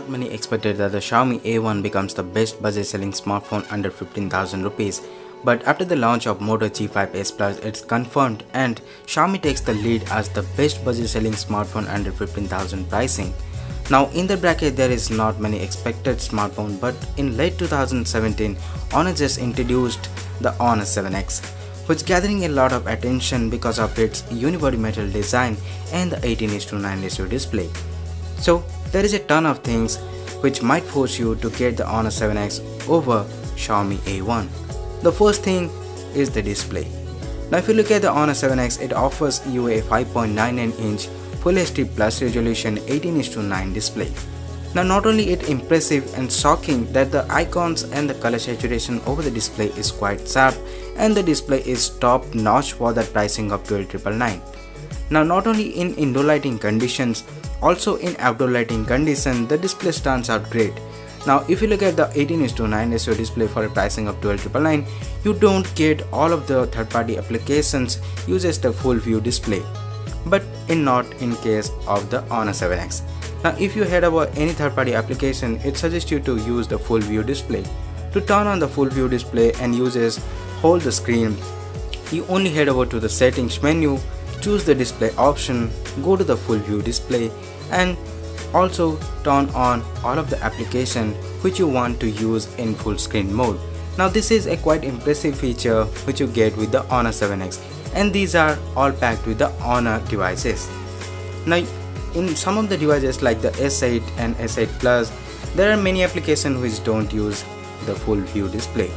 Not many expected that the Xiaomi A1 becomes the best budget-selling smartphone under 15,000 rupees. But after the launch of Moto G5s Plus, it's confirmed and Xiaomi takes the lead as the best budget-selling smartphone under 15,000 pricing. Now in the bracket there is not many expected smartphone, but in late 2017, Honor just introduced the Honor 7X, which gathering a lot of attention because of its unibody metal design and the 18:9 ratio display. So there is a ton of things which might force you to get the Honor 7X over Xiaomi A1. The first thing is the display. Now if you look at the Honor 7X, it offers you a 5.99-inch Full HD Plus resolution 18:9 display. Now not only it impressive and shocking that the icons and the color saturation over the display is quite sharp, and the display is top notch for the pricing of 12,999. Now not only in indoor lighting conditions, also in outdoor lighting condition, the display stands out great. Now if you look at the 18:9 ratio display for a pricing of 12,999, you don't get all of the third-party applications uses the full view display, but not in case of the Honor 7X. Now if you head over any third-party application, it suggests you to use the full view display. To turn on the full view display and uses hold the screen, you only head over to the settings menu, choose the display option, go to the full view display, and also turn on all of the application which you want to use in full screen mode. Now this is a quite impressive feature which you get with the Honor 7X, and these are all packed with the Honor devices. Now in some of the devices like the S8 and S8 Plus, there are many applications which don't use the full view display,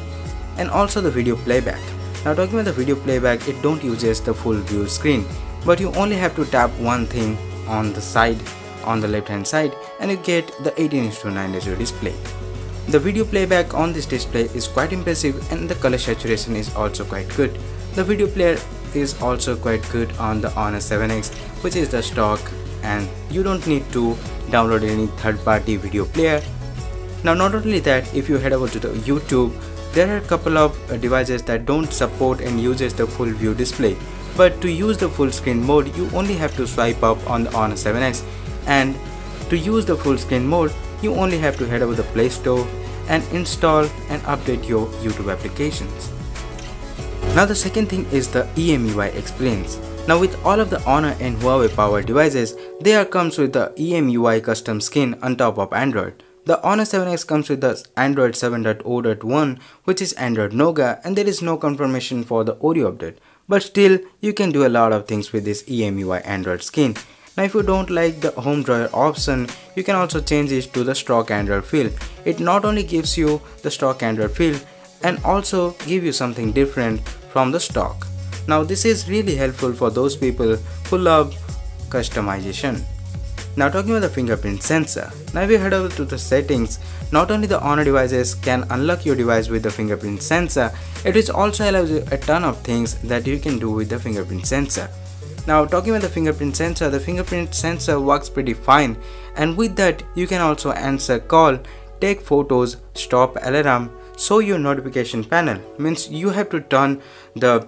and also the video playback. Now talking about the video playback, it don't uses the full view screen, but you only have to tap one thing on the side, on the left hand side, and you get the 18:9 ratio display. The video playback on this display is quite impressive, and the color saturation is also quite good. The video player is also quite good on the Honor 7X, which is the stock, and you don't need to download any third-party video player. Now not only that, if you head over to the YouTube, there are a couple of devices that don't support and uses the full view display, but to use the full screen mode you only have to swipe up on the Honor 7X, and to use the full screen mode you only have to head over the Play Store and install and update your YouTube applications. Now the second thing is the Emui Experience. Now with all of the Honor and Huawei powered devices, there comes with the Emui custom skin on top of Android. The Honor 7X comes with the Android 7.0.1, which is Android Nougat, and there is no confirmation for the audio update. But still, you can do a lot of things with this Emui Android skin. Now if you don't like the home drawer option, you can also change it to the stock Android feel. It not only gives you the stock Android feel, and also give you something different from the stock. Now this is really helpful for those people who love customization. Now talking about the fingerprint sensor. Now if you head over to the settings, not only the Honor devices can unlock your device with the fingerprint sensor, it is also allows you a ton of things that you can do with the fingerprint sensor. Now talking about the fingerprint sensor works pretty fine, and with that you can also answer call, take photos, stop alarm, show your notification panel. Means you have to turn the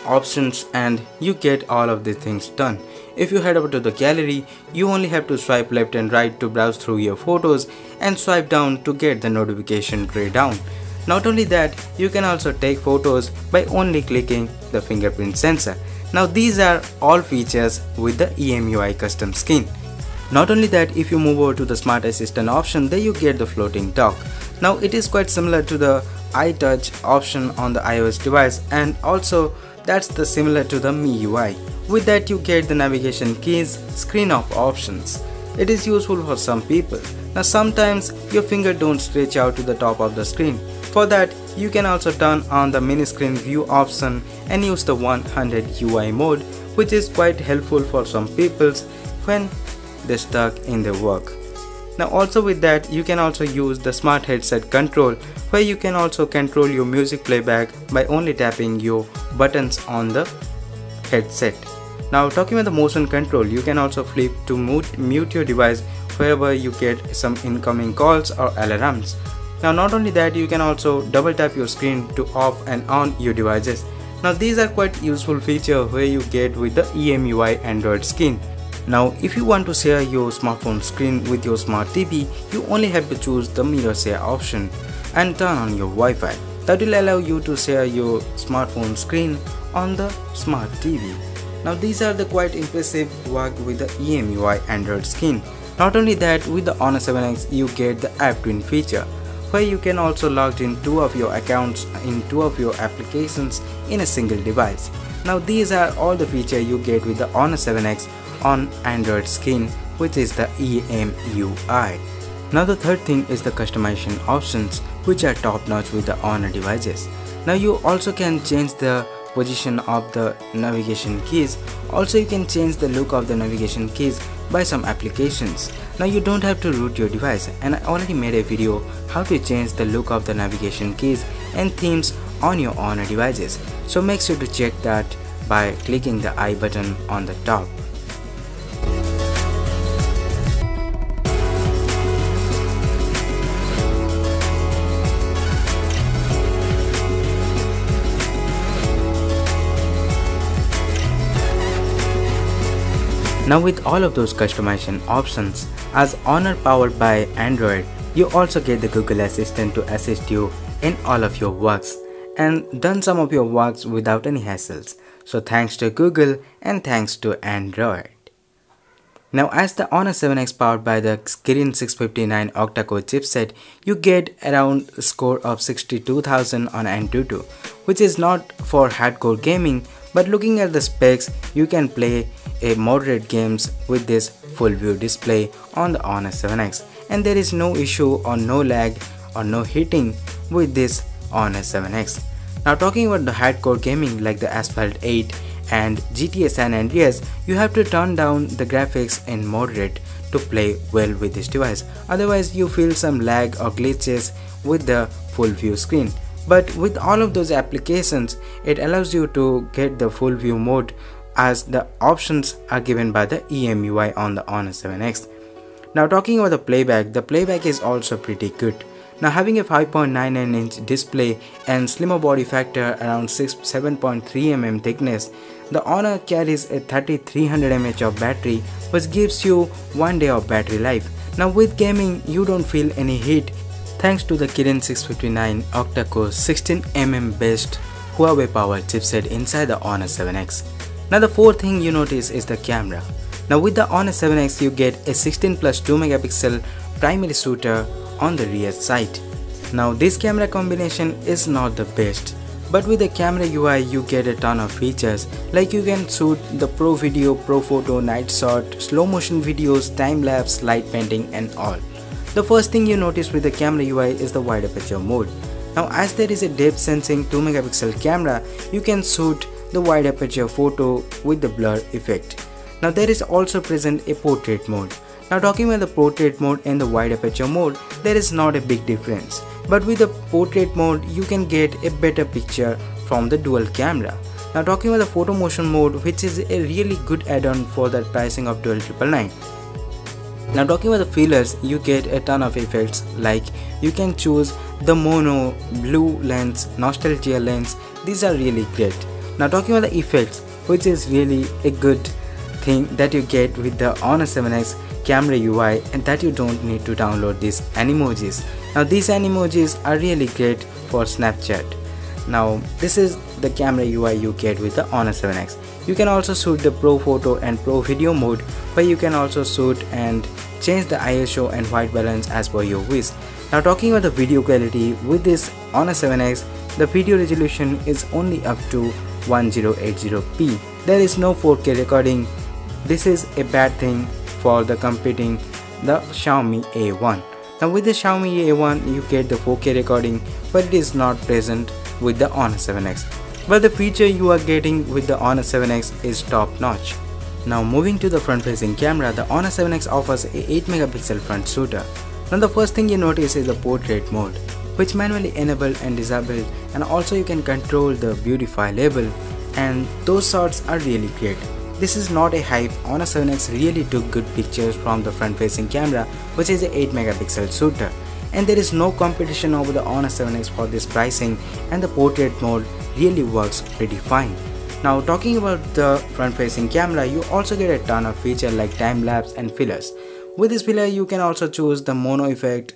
options and you get all of these things done. If you head over to the gallery, you only have to swipe left and right to browse through your photos, and swipe down to get the notification tray down. Not only that, you can also take photos by only clicking the fingerprint sensor. Now these are all features with the Emui custom skin. Not only that, if you move over to the Smart Assistant option, there you get the floating dock. Now it is quite similar to the iTouch option on the iOS device, and also that's the similar to the MIUI. With that you get the navigation keys, screen off options. It is useful for some people. Now sometimes your finger don't stretch out to the top of the screen. For that you can also turn on the mini screen view option and use the 100 UI mode, which is quite helpful for some people when they're stuck in their work. Now also with that you can also use the smart headset control, where you can also control your music playback by only tapping your buttons on the headset. Now talking about the motion control, you can also flip to mute your device wherever you get some incoming calls or alarms. Now not only that, you can also double tap your screen to off and on your devices. Now these are quite useful features where you get with the Emui Android skin. Now if you want to share your smartphone screen with your smart TV, you only have to choose the mirror share option and turn on your Wi-Fi. That will allow you to share your smartphone screen on the smart TV. Now these are the quite impressive work with the EMUI Android skin. Not only that, with the Honor 7X you get the App Twin feature, where you can also log in 2 of your accounts in 2 of your applications in a single device. Now these are all the features you get with the Honor 7X on Android skin, which is the EMUI. Now the third thing is the customization options, which are top notch with the Honor devices. Now you also can change the position of the navigation keys. Also you can change the look of the navigation keys by some applications. Now you don't have to root your device, and I already made a video how to change the look of the navigation keys and themes on your Honor devices. So make sure to check that by clicking the I button on the top. Now with all of those customization options, as Honor powered by Android, you also get the Google Assistant to assist you in all of your works and done some of your works without any hassles. So thanks to Google and thanks to Android. Now as the Honor 7X powered by the Kirin 659 octa-core chipset, you get around a score of 62,000 on Antutu, which is not for hardcore gaming, but looking at the specs, you can play a moderate games with this full view display on the Honor 7X, and there is no issue or no lag or no hitting with this Honor 7X. Now talking about the hardcore gaming like the Asphalt 8 and GTA San Andreas, you have to turn down the graphics in moderate to play well with this device, otherwise you feel some lag or glitches with the full view screen. But with all of those applications, it allows you to get the full view mode as the options are given by the EMUI on the Honor 7X. Now talking about the playback is also pretty good. Now having a 5.99 inch display and slimmer body factor around 7.3 mm thickness, the Honor carries a 3300 mAh of battery, which gives you 1 day of battery life. Now with gaming, you don't feel any heat thanks to the Kirin 659 octa-core 16mm based Huawei powered chipset inside the Honor 7X. Now the fourth thing you notice is the camera. Now with the Honor 7X you get a 16+ 2 megapixel primary shooter on the rear side. Now this camera combination is not the best, but with the camera UI you get a ton of features, like you can shoot the pro video, pro photo, night shot, slow motion videos, time lapse, light painting and all. The first thing you notice with the camera UI is the wide aperture mode. Now as there is a depth sensing 2 megapixel camera, you can shoot the wide aperture photo with the blur effect. Now there is also present a portrait mode. Now talking about the portrait mode and the wide aperture mode, there is not a big difference, but with the portrait mode you can get a better picture from the dual camera. Now talking about the photo motion mode, which is a really good add-on for the pricing of 12,999. Now talking about the feelers, you get a ton of effects, like you can choose the mono, blue lens, nostalgia lens. These are really great. Now talking about the effects, which is really a good thing that you get with the Honor 7X camera UI, and that you don't need to download these animojis. Now these animojis are really great for Snapchat. Now this is the camera UI you get with the Honor 7X. You can also shoot the pro photo and pro video mode, where you can also shoot and change the ISO and white balance as per your wish. Now talking about the video quality, with this Honor 7X, the video resolution is only up to 1080p. There is no 4K recording. This is a bad thing for the competing the Xiaomi A1. Now with the Xiaomi A1 you get the 4K recording, but it is not present with the Honor 7X. But the feature you are getting with the Honor 7X is top notch. Now moving to the front facing camera, the Honor 7X offers a 8 megapixel front shooter. Now the first thing you notice is the portrait mode, which manually enabled and disabled, and also you can control the beautify label, and those shots are really great. This is not a hype. Honor 7X really took good pictures from the front facing camera, which is a 8 megapixel shooter, and there is no competition over the Honor 7X for this pricing, and the portrait mode really works pretty fine. Now talking about the front facing camera, you also get a ton of features like time lapse and fillers. With this filler you can also choose the mono effect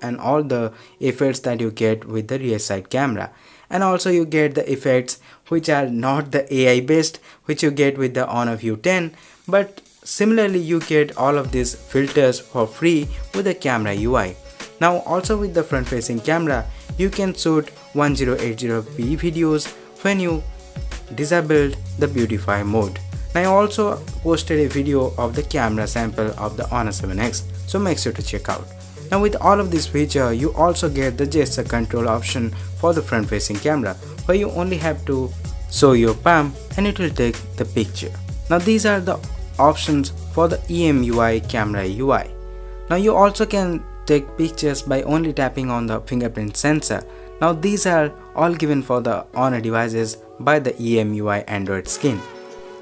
and all the effects that you get with the rear side camera. And also you get the effects which are not the AI based, which you get with the Honor View 10, but similarly you get all of these filters for free with the camera UI. Now also with the front facing camera you can shoot 1080p videos when you disabled the beautify mode. Now I also posted a video of the camera sample of the Honor 7X, so make sure to check out. Now with all of this feature you also get the gesture control option for the front facing camera, where you only have to show your palm and it will take the picture. Now these are the options for the Emui camera UI. Now you also can take pictures by only tapping on the fingerprint sensor. Now these are all given for the Honor devices by the Emui Android skin.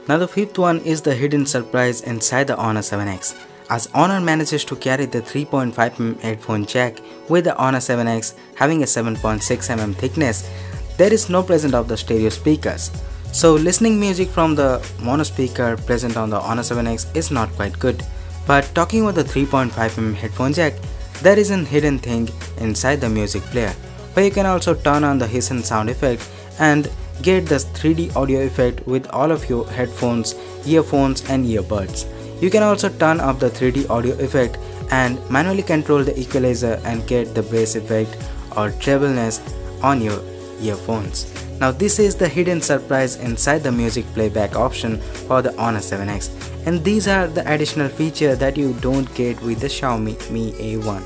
Now the fifth one is the hidden surprise inside the Honor 7X. As Honor manages to carry the 3.5mm headphone jack with the Honor 7X having a 7.6mm thickness, there is no present of the stereo speakers. So listening music from the mono speaker present on the Honor 7X is not quite good. But talking about the 3.5mm headphone jack, there is an hidden thing inside the music player, where you can also turn on the hiss sound effect and get the 3D audio effect with all of your headphones, earphones and earbuds. You can also turn up the 3D audio effect and manually control the equalizer and get the bass effect or trebleness on your earphones. Now this is the hidden surprise inside the music playback option for the Honor 7X, and these are the additional features that you don't get with the Xiaomi Mi A1.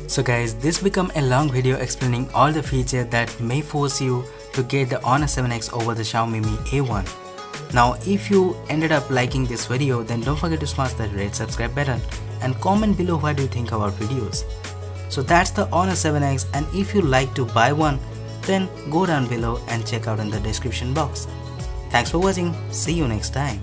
So guys, this become a long video explaining all the features that may force you to get the Honor 7X over the Xiaomi Mi A1. Now if you ended up liking this video, then don't forget to smash that red subscribe button and comment below what do you think about videos. So that's the Honor 7X, and if you like to buy one, then go down below and check out in the description box. Thanks for watching, see you next time.